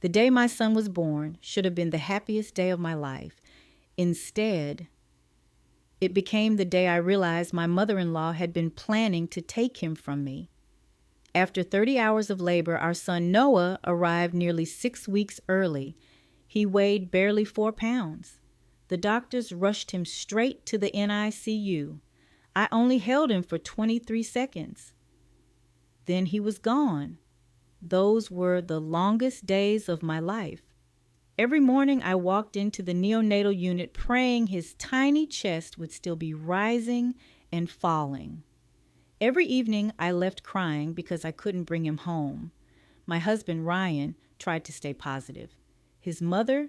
The day my son was born should have been the happiest day of my life. Instead, it became the day I realized my mother-in-law had been planning to take him from me. After 30 hours of labor, our son Noah arrived nearly 6 weeks early. He weighed barely 4 pounds. The doctors rushed him straight to the NICU. I only held him for 23 seconds. Then he was gone. Those were the longest days of my life. Every morning I walked into the neonatal unit praying his tiny chest would still be rising and falling. Every evening I left crying because I couldn't bring him home. My husband, Ryan, tried to stay positive. His mother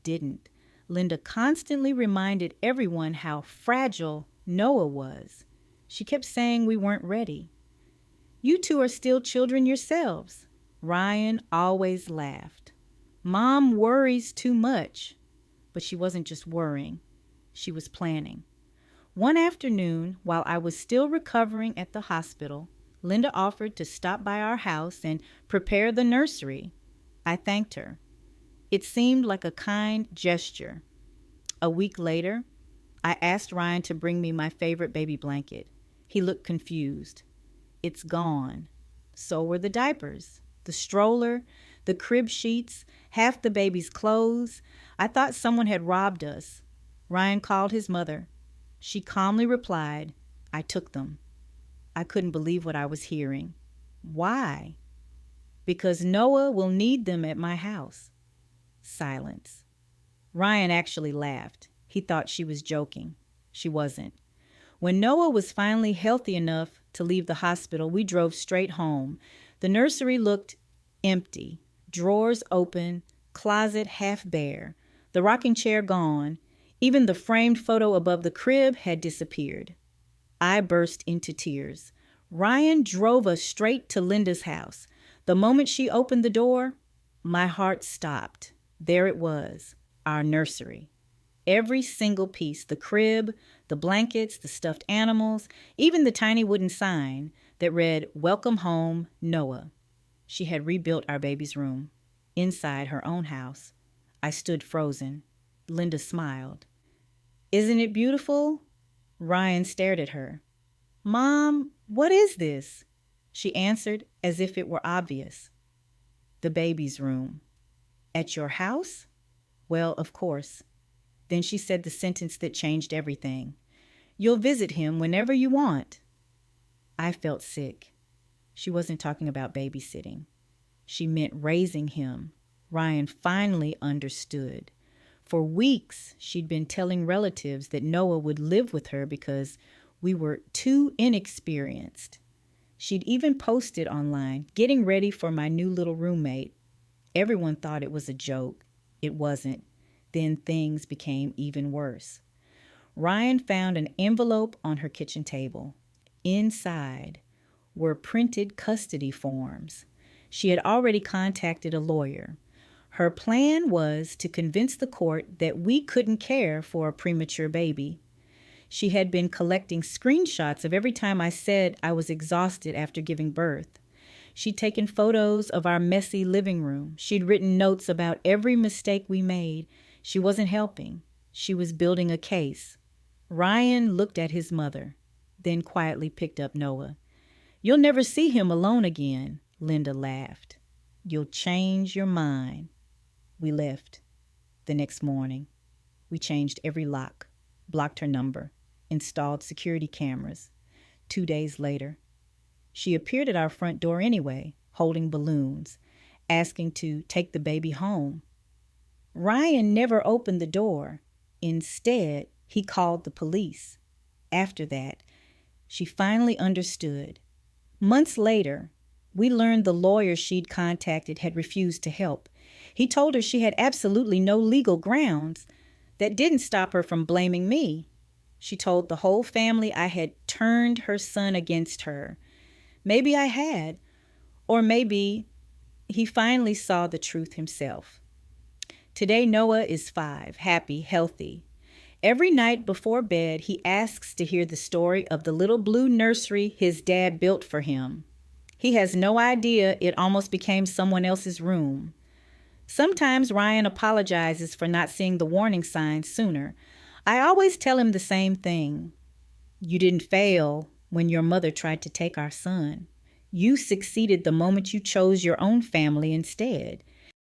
didn't. Linda constantly reminded everyone how fragile Noah was. She kept saying we weren't ready. You two are still children yourselves. Ryan always laughed. Mom worries too much. But she wasn't just worrying. She was planning. One afternoon, while I was still recovering at the hospital, Linda offered to stop by our house and prepare the nursery. I thanked her. It seemed like a kind gesture. A week later, I asked Ryan to bring me my favorite baby blanket. He looked confused. It's gone. So were the diapers, the stroller, the crib sheets, half the baby's clothes. I thought someone had robbed us. Ryan called his mother. She calmly replied, I took them. I couldn't believe what I was hearing. Why? Because Noah will need them at my house. Silence. Ryan actually laughed. He thought she was joking. She wasn't. When Noah was finally healthy enough to leave the hospital, we drove straight home. The nursery looked empty. Drawers open, closet half bare, the rocking chair gone. Even the framed photo above the crib had disappeared. I burst into tears. Ryan drove us straight to Linda's house. The moment she opened the door, my heart stopped. There it was, our nursery. Every single piece, the crib, the blankets, the stuffed animals, even the tiny wooden sign that read, Welcome Home, Noah. She had rebuilt our baby's room, inside her own house. I stood frozen. Linda smiled. Isn't it beautiful? Ryan stared at her. Mom, what is this? She answered as if it were obvious. The baby's room. At your house? Well, of course. Then she said the sentence that changed everything. You'll visit him whenever you want. I felt sick. She wasn't talking about babysitting. She meant raising him. Ryan finally understood. For weeks, she'd been telling relatives that Noah would live with her because we were too inexperienced. She'd even posted online, getting ready for my new little roommate. Everyone thought it was a joke. It wasn't. Then things became even worse. Ryan found an envelope on her kitchen table. Inside were printed custody forms. She had already contacted a lawyer. Her plan was to convince the court that we couldn't care for a premature baby. She had been collecting screenshots of every time I said I was exhausted after giving birth. She'd taken photos of our messy living room. She'd written notes about every mistake we made. She wasn't helping. She was building a case. Ryan looked at his mother, then quietly picked up Noah. You'll never see him alone again, Linda laughed. You'll change your mind. We left. The next morning, we changed every lock, blocked her number, installed security cameras. 2 days later, she appeared at our front door anyway, holding balloons, asking to take the baby home. Ryan never opened the door. Instead, he called the police. After that, she finally understood. Months later, we learned the lawyer she'd contacted had refused to help. He told her she had absolutely no legal grounds. That didn't stop her from blaming me. She told the whole family I had turned her son against her. Maybe I had, or maybe he finally saw the truth himself. Today, Noah is 5, happy, healthy. Every night before bed, he asks to hear the story of the little blue nursery his dad built for him. He has no idea it almost became someone else's room. Sometimes Ryan apologizes for not seeing the warning signs sooner. I always tell him the same thing. You didn't fail when your mother tried to take our son. You succeeded the moment you chose your own family instead.